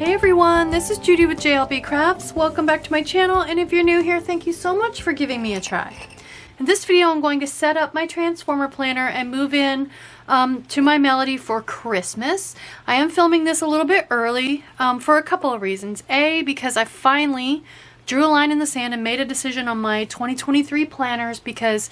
Hey everyone, this is Judi with JLBCrafts. Welcome back to my channel, and if you're new here, thank you so much for giving me a try. In this video, I'm going to set up my transformer planner and move in to my melody for Christmas. I am filming this a little bit early for a couple of reasons. A, because I finally drew a line in the sand and made a decision on my 2023 planners, because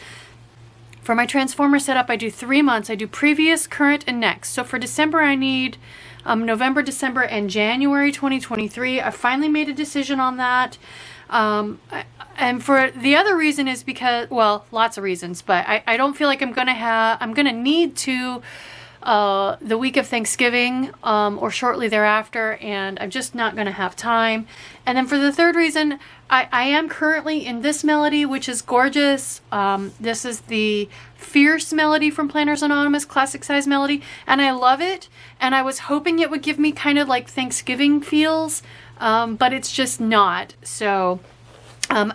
for my transformer setup, I do 3 months. I do previous, current, and next. So for December, I need November, December, and January 2023. I finally made a decision on that. And for the other reason is because, well, lots of reasons, but I don't feel like I'm gonna need to the week of Thanksgiving or shortly thereafter, and I'm just not gonna have time. And then for the third reason, I am currently in this melody, which is gorgeous. This is the Fierce melody from Planners Anonymous, classic size melody, and I love it. And I was hoping it would give me kind of like Thanksgiving feels, but it's just not. So,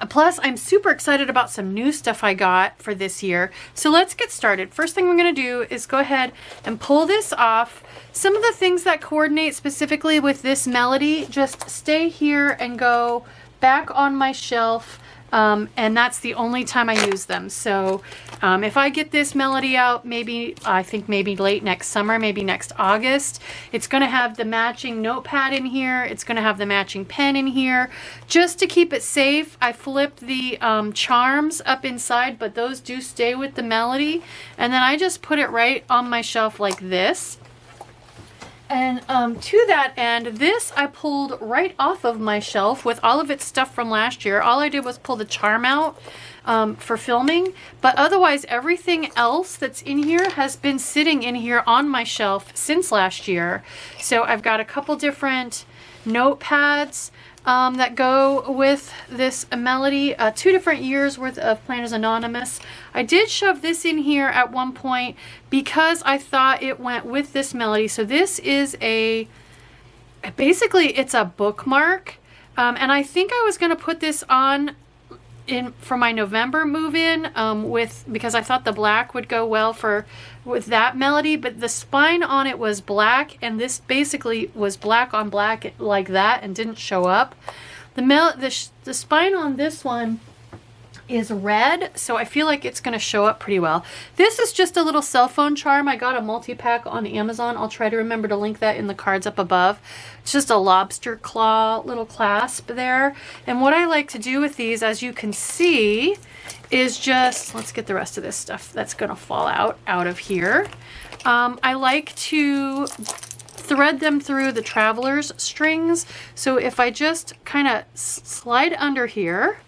plus I'm super excited about some new stuff I got for this year. So let's get started. First thing we're gonna do is go ahead and pull this off. Some of the things that coordinate specifically with this melody just stay here and go back on my shelf, and that's the only time I use them. So if I get this melody out, I think maybe late next summer, maybe next August, it's going to have the matching notepad in here. It's going to have the matching pen in here. Just to keep it safe, I flipped the charms up inside, but those do stay with the melody. And then I just put it right on my shelf like this. And to that end, this I pulled right off of my shelf with all of its stuff from last year. All I did was pull the charm out for filming, but otherwise everything else that's in here has been sitting in here on my shelf since last year. So I've got a couple different notepads that go with this melody, 2 different years worth of Planners Anonymous. I did shove this in here at one point because I thought it went with this melody. So this is basically it's a bookmark, and I think I was going to put this on for my November move-in because I thought the black would go well with that melody, but the spine on it was black, and this basically was black on black like that and didn't show up. The spine on this one is red, so I feel like it's going to show up pretty well. This is just a little cell phone charm. I got a multi-pack on Amazon. I'll try to remember to link that in the cards up above. It's just a lobster claw little clasp there. And what I like to do with these, as you can see, is just, let's get the rest of this stuff that's going to fall out of here. I like to thread them through the traveler's strings. So if I just kind of slide under here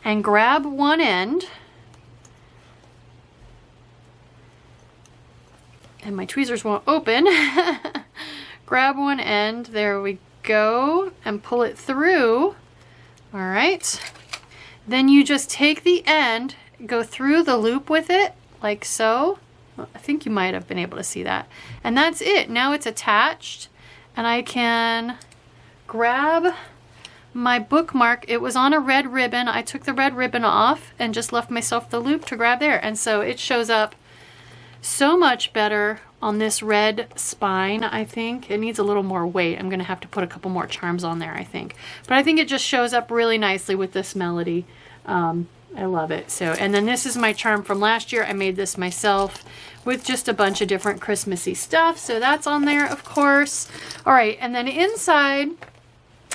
and grab one end, and my tweezers won't open, grab one end, there we go, and pull it through. All right, then you just take the end, go through the loop with it, like so. Well, I think you might have been able to see that. And that's it. Now it's attached, and I can grab my bookmark. It was on a red ribbon. I took the red ribbon off and just left myself the loop to grab there. And so it shows up so much better on this red spine, I think. It needs a little more weight. I'm going to have to put a couple more charms on there, I think. But I think it just shows up really nicely with this melody. I love it. So, and then this is my charm from last year. I made this myself with just a bunch of different Christmassy stuff. So that's on there, of course. All right, and then inside,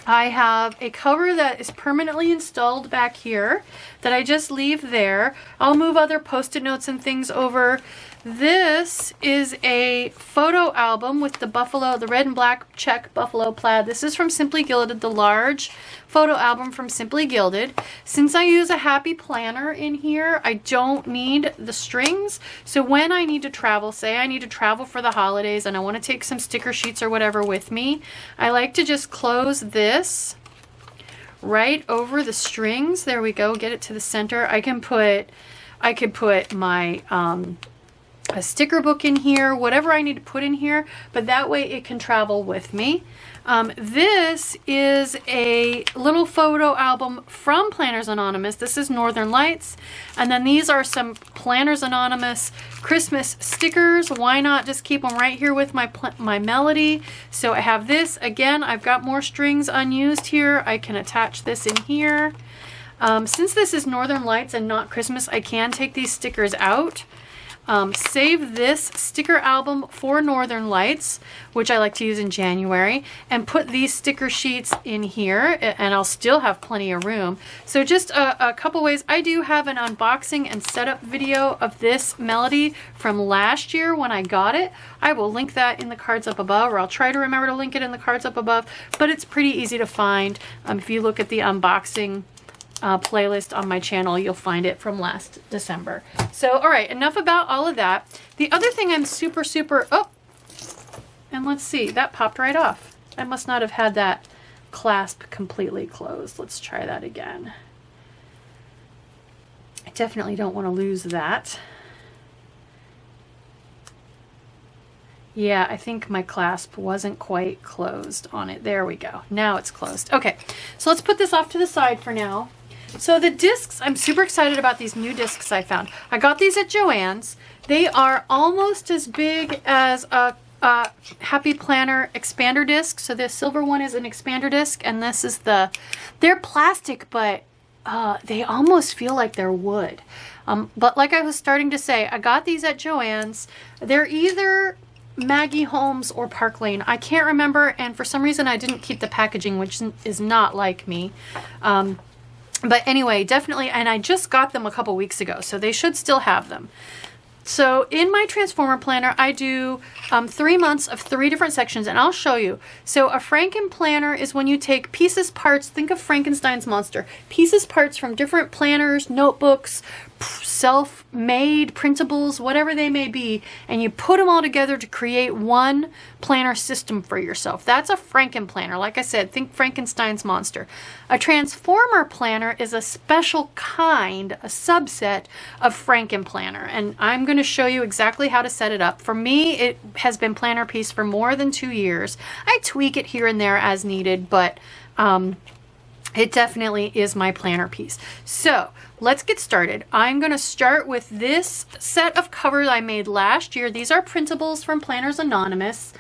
I have a cover that is permanently installed back here that I just leave there. I'll move other Post-it notes and things over. This is a photo album with the red and black check buffalo plaid. This is from Simply Gilded, the large photo album from Simply Gilded. Since I use a happy planner in here, I don't need the strings. So when I need to travel, say I need to travel for the holidays and I want to take some sticker sheets or whatever with me, I like to just close this right over the strings. There we go. Get it to the center. I could put my a sticker book in here, whatever I need to put in here, but that way it can travel with me. This is a little photo album from Planners Anonymous. This is Northern Lights. And then these are some Planners Anonymous Christmas stickers. Why not just keep them right here with my melody? So I have this. Again, I've got more strings unused here. I can attach this in here. Since this is Northern Lights and not Christmas, I can take these stickers out. Save this sticker album for Northern Lights, which I like to use in January, and put these sticker sheets in here, and I'll still have plenty of room. So just a couple ways. I do have an unboxing and setup video of this melody from last year when I got it. I will link that in the cards up above, or I'll try to remember to link it in the cards up above, but it's pretty easy to find. If you look at the unboxing playlist on my channel, you'll find it from last December. So, all right, enough about all of that. The other thing I'm super, oh, and let's see, that popped right off. I must not have had that clasp completely closed. Let's try that again. I definitely don't want to lose that. Yeah, I think my clasp wasn't quite closed on it. There we go. Now it's closed. Okay, so let's put this off to the side for now. So the discs, I'm super excited about these new discs I found. I got these at Joann's. They are almost as big as a Happy Planner expander disc. So this silver one is an expander disc, and this is they're plastic, but they almost feel like they're wood. But like I was starting to say, I got these at Joann's. They're either Maggie Holmes or Park Lane. I can't remember, and for some reason I didn't keep the packaging, which is not like me. But anyway, definitely, and I just got them a couple weeks ago, so they should still have them. So in my Transformer planner, I do 3 months of 3 different sections, and I'll show you. So a Franken planner is when you take pieces, parts, think of Frankenstein's monster, pieces, parts from different planners, notebooks, self-made printables, whatever they may be, and you put them all together to create one planner system for yourself. That's a Franken planner. Like I said, think Frankenstein's monster. A Transformer planner is a special kind, a subset of Franken planner, and I'm going to show you exactly how to set it up. For me, it has been planner piece for more than 2 years. I tweak it here and there as needed, but it definitely is my planner piece. So let's get started. I'm going to start with this set of covers I made last year. These are printables from Planners Anonymous.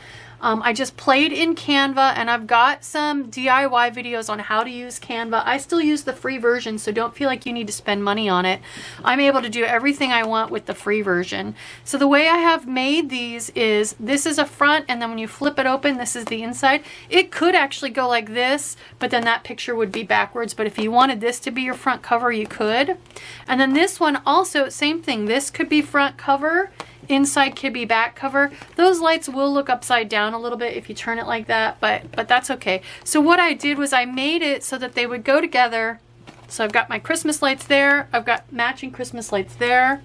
I just played in Canva, and I've got some DIY videos on how to use Canva. I still use the free version, so don't feel like you need to spend money on it. I'm able to do everything I want with the free version. So the way I have made these is, this is a front, and then when you flip it open, this is the inside. It could actually go like this, but then that picture would be backwards. But if you wanted this to be your front cover, you could. And then this one also, same thing. This could be front cover. Inside could be back cover. Those lights will look upside down a little bit if you turn it like that, but that's okay. So what I did was I made it so that they would go together. So I've got my Christmas lights there. I've got matching Christmas lights there.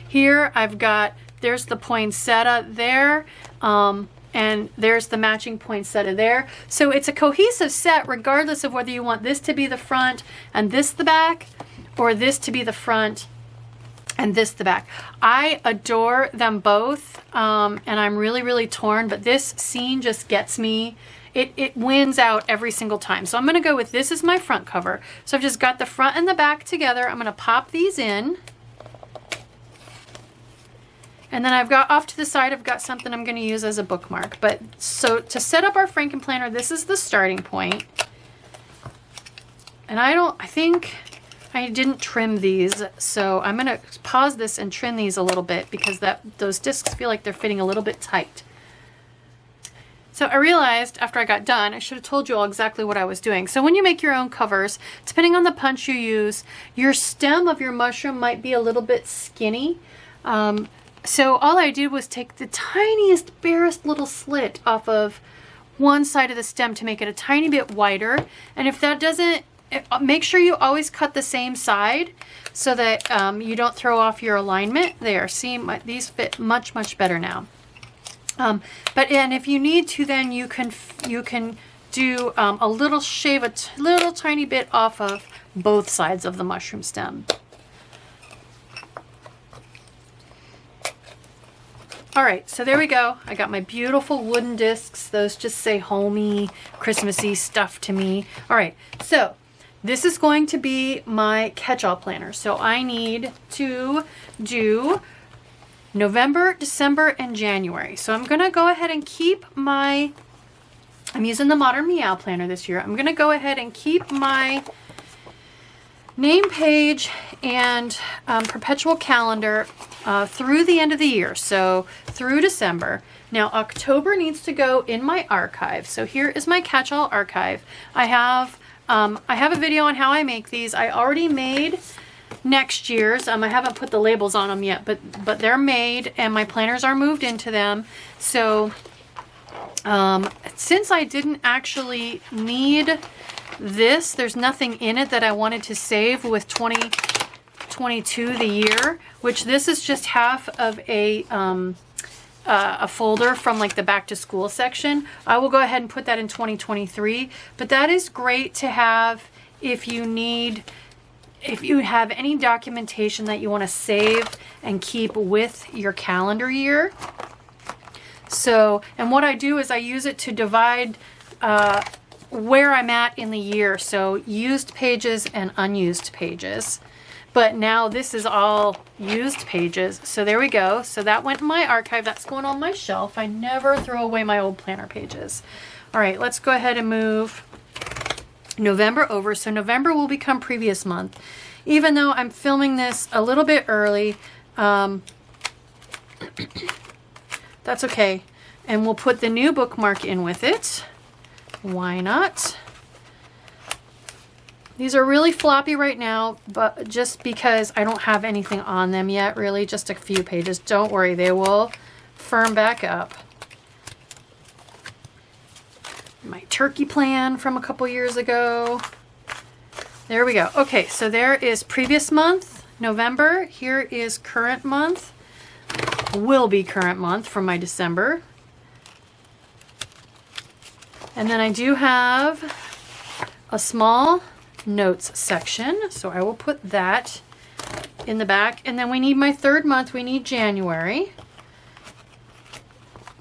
Here I've got, there's the poinsettia there. And there's the matching poinsettia there. So it's a cohesive set regardless of whether you want this to be the front and this the back, or this to be the front and this the back. I adore them both, and I'm really, really torn, but this scene just gets me. It wins out every single time. So I'm going to go with this as my front cover. So I've just got the front and the back together. I'm going to pop these in. And then I've got off to the side, I've got something I'm going to use as a bookmark. But so to set up our Franken planner, this is the starting point. And I think I didn't trim these, so I'm going to pause this and trim these a little bit because those discs feel like they're fitting a little bit tight. So I realized after I got done, I should have told you all exactly what I was doing. So when you make your own covers, depending on the punch you use, your stem of your mushroom might be a little bit skinny. So all I did was take the tiniest, barest little slit off of one side of the stem to make it a tiny bit wider. And if that doesn't, make sure you always cut the same side so that you don't throw off your alignment. There, see, these fit much, much better now. And if you need to, then you can do a little shave, a little tiny bit off of both sides of the mushroom stem. All right, so there we go. I got my beautiful wooden discs. Those just say homey, Christmassy stuff to me. All right, so this is going to be my catch-all planner. So I need to do November, December, and January. So I'm gonna go ahead and keep my, I'm using the Modern Meow Planner this year. I'm gonna go ahead and keep my name page and perpetual calendar through the end of the year, so through December. Now October needs to go in my archive. So here is my catch-all archive. I have a video on how I make these. I already made next year's. I haven't put the labels on them yet, but they're made and my planners are moved into them. So since I didn't actually need this, there's nothing in it that I wanted to save with 2022 the year, which this is just half of a folder from like the back to school section. I will go ahead and put that in 2023, but that is great to have if you need, if you have any documentation that you want to save and keep with your calendar year. So, and what I do is I use it to divide where I'm at in the year. So used pages and unused pages. But now this is all used pages. So there we go. So that went in my archive. That's going on my shelf. I never throw away my old planner pages. All right, let's go ahead and move November over. So November will become previous month. Even though I'm filming this a little bit early, that's okay. And we'll put the new bookmark in with it. Why not? These are really floppy right now, but just because I don't have anything on them yet, really, just a few pages. Don't worry, they will firm back up. My turkey plan from a couple years ago. There we go. Okay, so there is previous month, November. Here is current month. Will be current month from my December. And then I do have a small notes section, so I will put that in the back. And then we need my third month, we need January.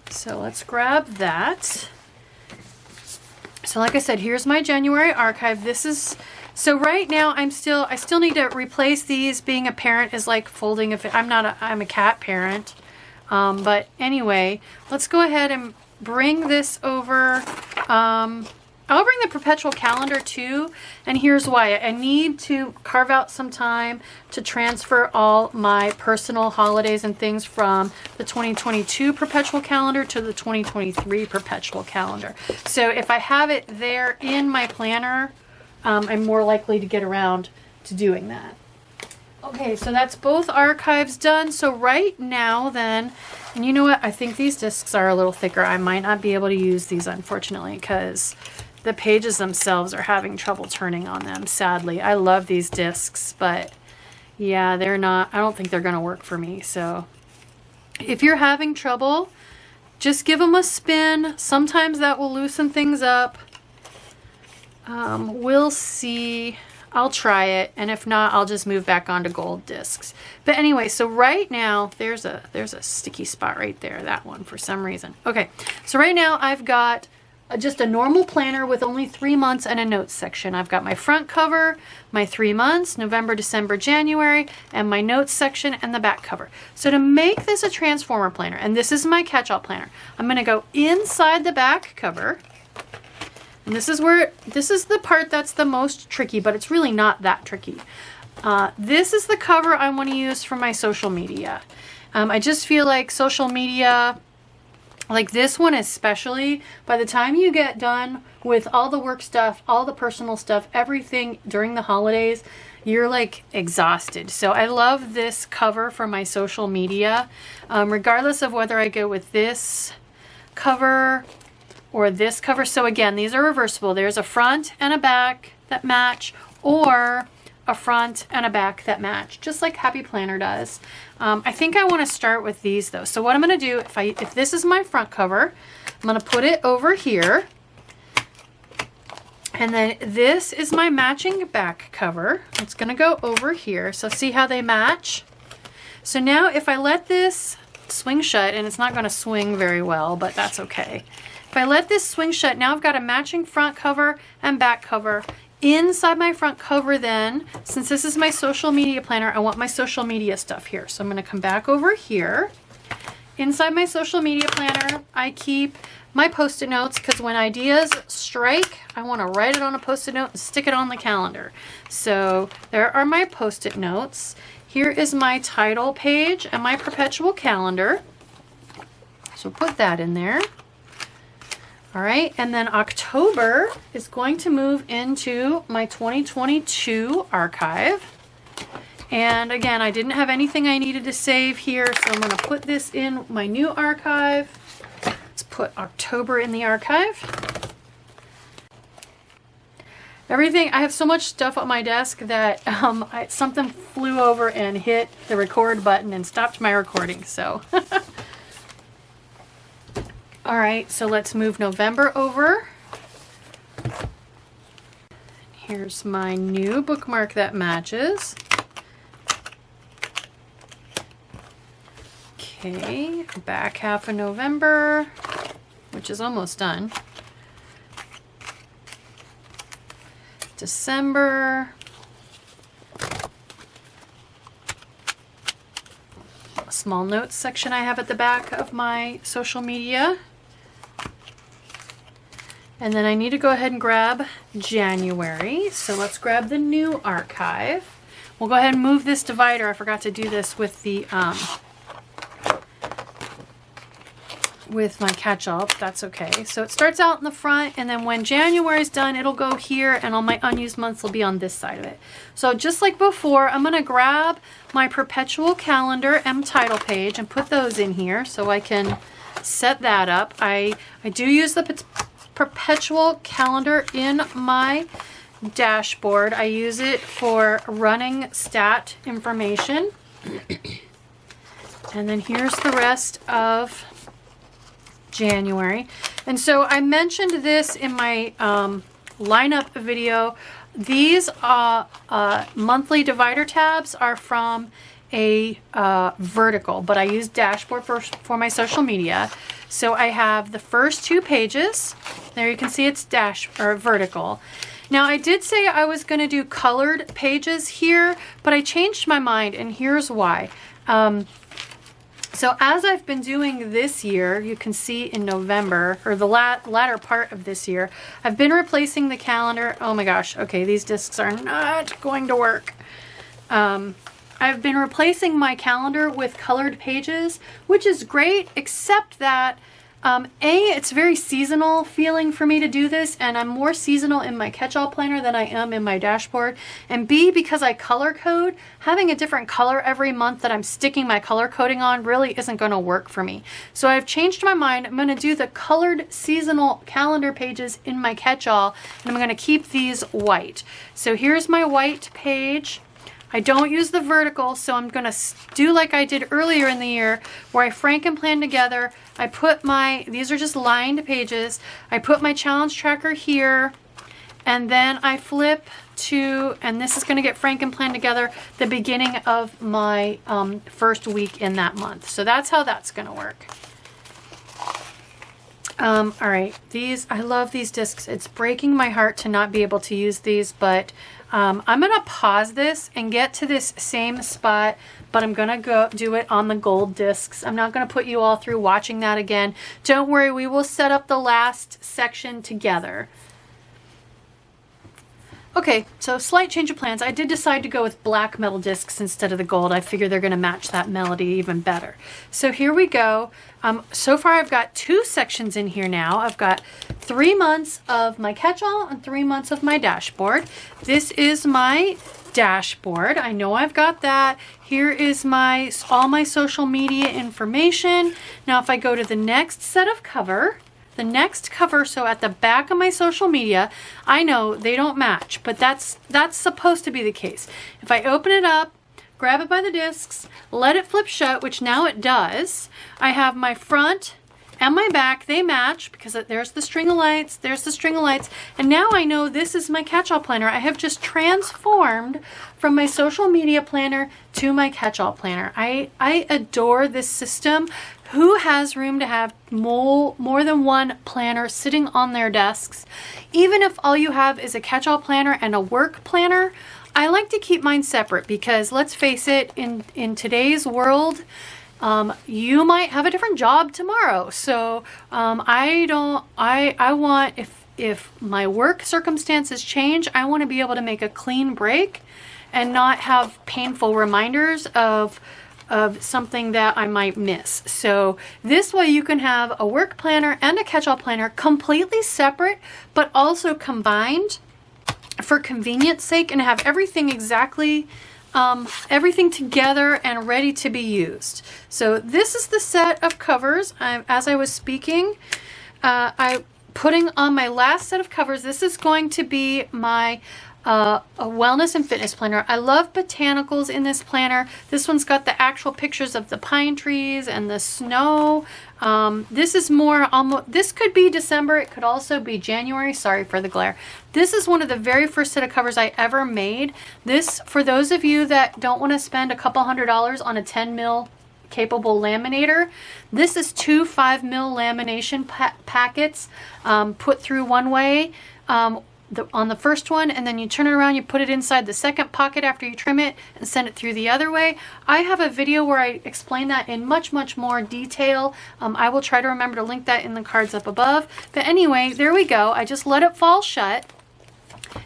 So let's grab that. So like I said, here's my January archive. This is, so right now I still need to replace these. Being a parent is like folding I'm a cat parent. But anyway, let's go ahead and bring this over. I'll bring the perpetual calendar too, and here's why. I need to carve out some time to transfer all my personal holidays and things from the 2022 perpetual calendar to the 2023 perpetual calendar. So if I have it there in my planner, I'm more likely to get around to doing that. Okay, so that's both archives done. So right now then, and you know what? I think these discs are a little thicker. I might not be able to use these, unfortunately, because the pages themselves are having trouble turning on them, sadly. I love these discs, but yeah, they're not, I don't think they're going to work for me. So if you're having trouble, just give them a spin. Sometimes that will loosen things up. We'll see. I'll try it, and if not, I'll just move back onto gold discs. But anyway, so right now, there's a sticky spot right there, that one for some reason. Okay, so right now I've got just a normal planner with only 3 months and a notes section. I've got my front cover, my 3 months, November, December, January, and my notes section and the back cover. So to make this a transformer planner, and this is my catch-all planner, I'm gonna go inside the back cover. And this is the part that's the most tricky, but it's really not that tricky. This is the cover I want to use for my social media. I just feel like social media, like this one especially, by the time you get done with all the work stuff, all the personal stuff, everything during the holidays, you're like exhausted. So I love this cover for my social media, regardless of whether I go with this cover or this cover. So again, these are reversible. There's a front and a back that match, or a front and a back that match, just like Happy Planner does. I think I want to start with these though. So what I'm going to do, if this is my front cover, I'm going to put it over here. And then this is my matching back cover. It's going to go over here. So see how they match? So now if I let this swing shut, and it's not going to swing very well, but that's okay. If I let this swing shut, now I've got a matching front cover and back cover. Inside my front cover then, since this is my social media planner, I want my social media stuff here. So I'm going to come back over here. Inside my social media planner, I keep my Post-it notes, because when ideas strike, I want to write it on a Post-it note and stick it on the calendar. So there are my Post-it notes. Here is my title page and my perpetual calendar. So put that in there. All right, and then October is going to move into my 2022 archive. And again, I didn't have anything I needed to save here, so I'm going to put this in my new archive. Let's put October in the archive. Everything, I have so much stuff on my desk that something flew over and hit the record button and stopped my recording, so. All right, so let's move November over. Here's my new bookmark that matches. Okay, back half of November, which is almost done. December. A small notes section I have at the back of my social media. And then I need to go ahead and grab January. So let's grab the new archive. We'll go ahead and move this divider. I forgot to do this with the with my catch-all, but that's okay. So it starts out in the front, and then when January's done, it'll go here, and all my unused months will be on this side of it. So just like before, I'm gonna grab my perpetual calendar and title page and put those in here so I can set that up. I do use the perpetual calendar in my dashboard. I use it for running stat information. And then here's the rest of January. And so I mentioned this in my lineup video. These monthly divider tabs are from a vertical, but I use dashboard for my social media. So I have the first 2 pages. There you can see it's vertical. Now I did say I was going to do colored pages here, but I changed my mind, and here's why. So as I've been doing this year, you can see in November, or the latter part of this year, I've been replacing the calendar. Oh my gosh, okay, these discs are not going to work. I've been replacing my calendar with colored pages, which is great, except that it's very seasonal feeling for me to do this, and I'm more seasonal in my catch-all planner than I am in my dashboard. And B, because I color code, having a different color every month that I'm sticking my color coding on really isn't going to work for me. So I've changed my mind. I'm going to do the colored seasonal calendar pages in my catch-all, and I'm going to keep these white. So here's my white page. I don't use the vertical, so I'm going to do like I did earlier in the year, where I Frankenplan together. I put these are just lined pages. I put my challenge tracker here, and then I flip to, and this is going to get Frankenplan together, the beginning of my first week in that month. So that's how that's going to work. All right, I love these discs. It's breaking my heart to not be able to use these, but I'm going to pause this and get to this same spot, but I'm going to go do it on the gold discs. I'm not going to put you all through watching that again. Don't worry, we will set up the last section together. Okay, so slight change of plans. I did decide to go with black metal discs instead of the gold. I figure they're going to match that melody even better. So here we go. So far I've got 2 sections in here now. I've got 3 months of my catch-all and 3 months of my dashboard. This is my dashboard. I know I've got that. Here is all my social media information. Now if I go to the next set of cover, so at the back of my social media, I know they don't match, but that's supposed to be the case. If I open it up, grab it by the discs, let it flip shut, which now it does, I have my front and my back, they match because there's the string of lights, there's the string of lights, and now I know this is my catch-all planner. I have just transformed from my social media planner to my catch-all planner. I adore this system. Who has room to have more than one planner sitting on their desks? Even if all you have is a catch-all planner and a work planner, I like to keep mine separate because let's face it, in today's world, you might have a different job tomorrow. So I want, if my work circumstances change, I want to be able to make a clean break and not have painful reminders of something that I might miss. So this way you can have a work planner and a catch-all planner completely separate, but also combined for convenience sake, and have everything exactly, everything together and ready to be used. So this is the set of covers. As I was speaking, I'm putting on my last set of covers. This is going to be my a wellness and fitness planner. I love botanicals in this planner. This one's got the actual pictures of the pine trees and the snow. This is more almost, this could be December, it could also be January. Sorry for the glare. This is one of the very first set of covers I ever made. This, for those of you that don't want to spend a couple $100s on a 10 mil capable laminator, this is 2 5 mil lamination packets put through one way on the first one, and then you turn it around, you put it inside the second pocket after you trim it and send it through the other way. I have a video where I explain that in much more detail. I will try to remember to link that in the cards up above. But anyway, there we go. I just let it fall shut.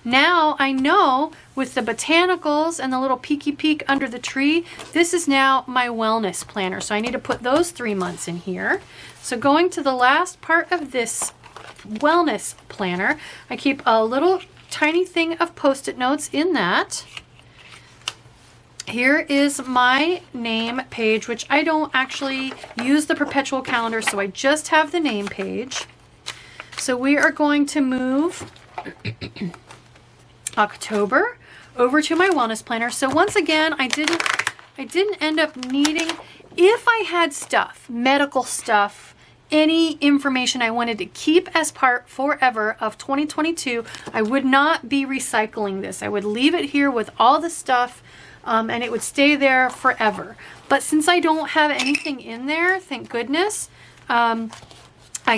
Now I know with the botanicals and the little peeky peek under the tree, this is now my wellness planner. So I need to put those 3 months in here. So going to the last part of this wellness planner, I keep a little tiny thing of post-it notes in that. Here is my name page, which I don't actually use the perpetual calendar, so I just have the name page. So we are going to move October over to my wellness planner. So once again, I didn't end up needing, if I had stuff, medical stuff, any information I wanted to keep as part forever of 2022, I would not be recycling this. I would leave it here with all the stuff and it would stay there forever. But since I don't have anything in there, thank goodness, I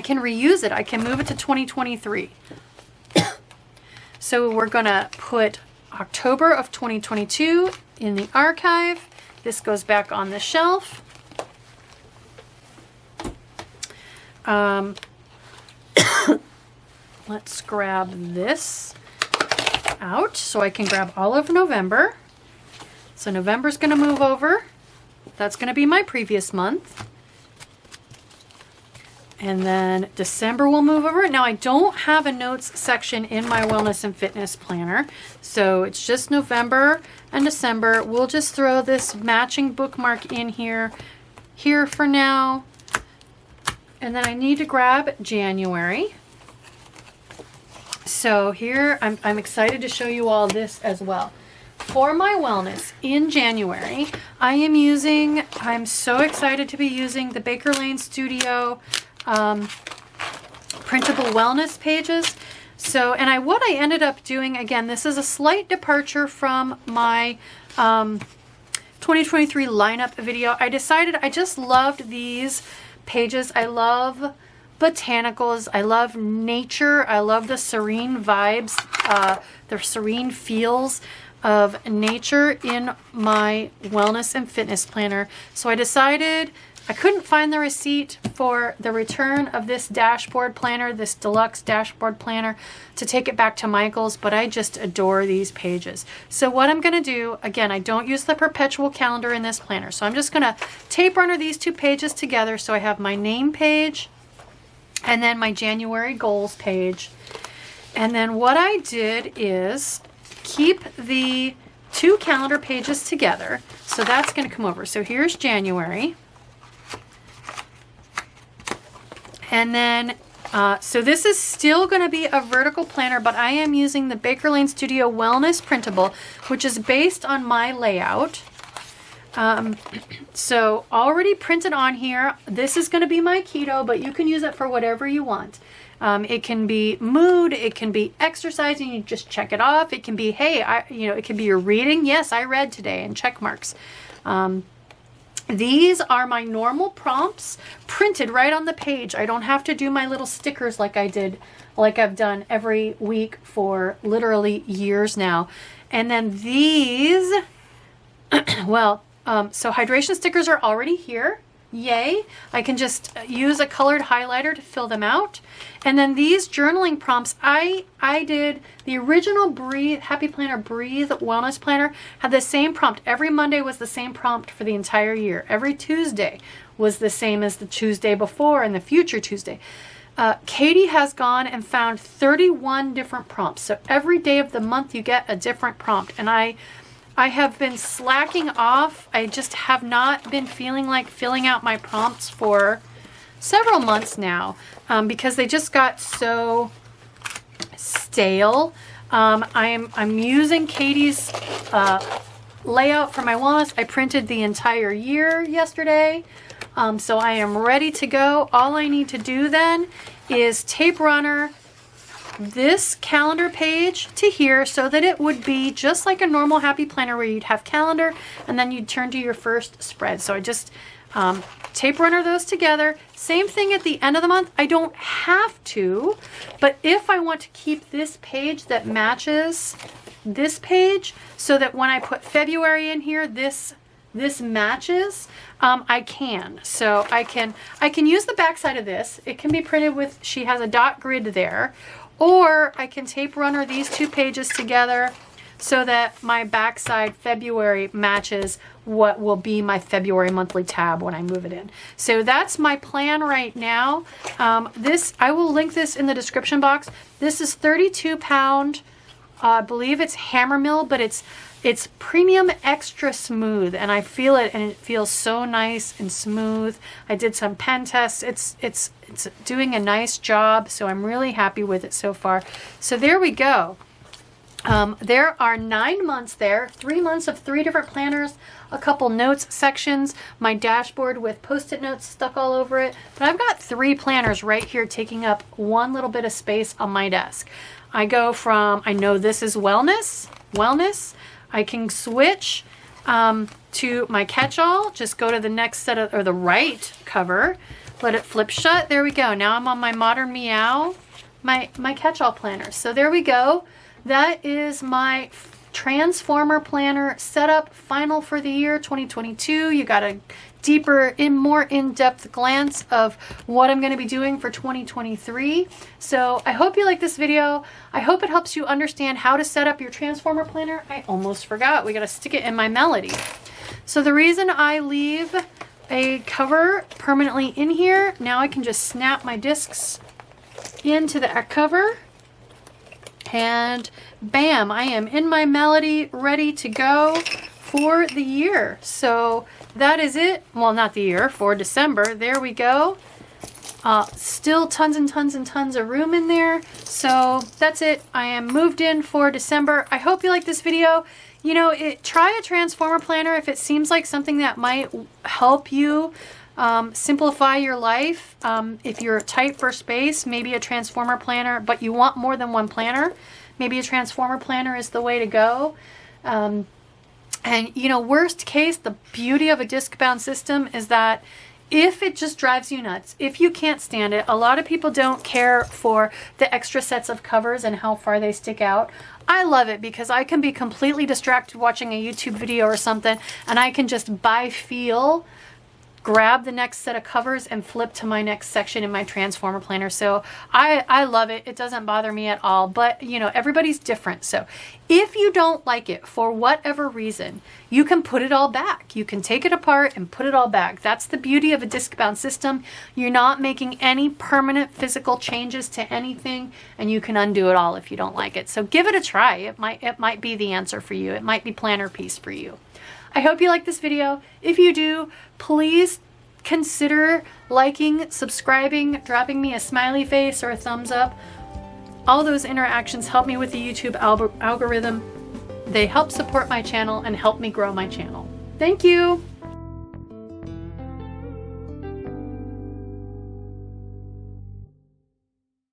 can reuse it. I can move it to 2023. So we're gonna put October of 2022 in the archive. This goes back on the shelf. Let's grab this out so I can grab all of November. So November's going to move over. That's going to be my previous month. And then December will move over. Now I don't have a notes section in my wellness and fitness planner, so it's just November and December. We'll just throw this matching bookmark in here for now. And then I need to grab January. So here, I'm excited to show you all this as well. For my wellness in January, I'm so excited to be using the Baker Lane Studio printable wellness pages. So, what I ended up doing, again, this is a slight departure from my 2023 lineup video. I decided I just loved these pages. I love botanicals. I love nature. I love the serene vibes, the serene feels of nature in my wellness and fitness planner. So I decided I couldn't find the receipt for the return of this dashboard planner, this deluxe dashboard planner, to take it back to Michael's, but I just adore these pages. So what I'm going to do, again, I don't use the perpetual calendar in this planner, so I'm just going to tape runner these two pages together so I have my name page and then my January goals page. And then what I did is keep the two calendar pages together. So that's going to come over. So here's January. And then, so this is still going to be a vertical planner, but I am using the Baker Lane Studio Wellness Printable, which is based on my layout. So already printed on here. This is going to be my keto, but you can use it for whatever you want. It can be mood, it can be exercising, you just check it off. It can be, hey, it can be your reading. Yes, I read today, and check marks. These are my normal prompts printed right on the page. I don't have to do my little stickers like I've done every week for literally years now. And then these, well, so hydration stickers are already here. Yay. I can just use a colored highlighter to fill them out. And then these journaling prompts, I did the original Breathe, Happy Planner Breathe Wellness Planner, had the same prompt. Every Monday was the same prompt for the entire year. Every Tuesday was the same as the Tuesday before and the future Tuesday. Katie has gone and found 31 different prompts. So every day of the month you get a different prompt. And I have been slacking off. I just have not been feeling like filling out my prompts for several months now because they just got so stale. I'm using Katie's layout for my wellness. I printed the entire year yesterday, so I am ready to go. All I need to do then is tape runner this calendar page to here so that it would be just like a normal happy planner where you'd have calendar and then you'd turn to your first spread. So I just tape runner those together. Same thing at the end of the month. I don't have to, but if I want to keep this page that matches this page so that when I put February in here, this matches, I can. So I can use the back side of this. It can be printed with, she has a dot grid there. Or I can tape runner these two pages together so that my backside February matches what will be my February monthly tab when I move it in. So that's my plan right now. I will link this in the description box. This is 32 pound, I believe it's hammer mill, but it's premium extra smooth, and I feel it, and it feels so nice and smooth. I did some pen tests. It's doing a nice job, so I'm really happy with it so far. So there we go. There are 9 months there, 3 months of 3 different planners, a couple notes sections, my dashboard with Post-it notes stuck all over it. But I've got 3 planners right here taking up one little bit of space on my desk. I go from, I know this is wellness. I can switch to my catch-all, just go to the next set of, or the right cover, let it flip shut. There we go. Now I'm on my Modern Meow, my catch-all planner. So there we go. That is my Transformer planner setup final for the year 2022. You got a deeper, more in-depth glance of what I'm going to be doing for 2023. So I hope you like this video. I hope it helps you understand how to set up your Transformer planner. I almost forgot. We got to stick it in my Melody. So the reason I leave a cover permanently in here, now I can just snap my discs into the cover. And bam, I am in my Melody, ready to go for the year. So that is it. Well, not the year, for December. There we go. Still tons and tons and tons of room in there. So that's it. I am moved in for December. I hope you like this video. You know, try a Transformer planner if it seems like something that might help you simplify your life. If you're tight for space, maybe a Transformer planner, but you want more than one planner, maybe a Transformer planner is the way to go. And you know, worst case, the beauty of a disc-bound system is that if it just drives you nuts, if you can't stand it, a lot of people don't care for the extra sets of covers and how far they stick out. I love it because I can be completely distracted watching a YouTube video or something, and I can just by feel grab the next set of covers and flip to my next section in my Transformer planner. So I love it. It doesn't bother me at all, but you know, everybody's different. So if you don't like it for whatever reason, you can put it all back. You can take it apart and put it all back. That's the beauty of a disc-bound system. You're not making any permanent physical changes to anything, and you can undo it all if you don't like it. So give it a try. It might be the answer for you. It might be planner piece for you. I hope you like this video. If you do, please consider liking, subscribing, dropping me a smiley face or a thumbs up. All those interactions help me with the YouTube algorithm. They help support my channel and help me grow my channel. Thank you.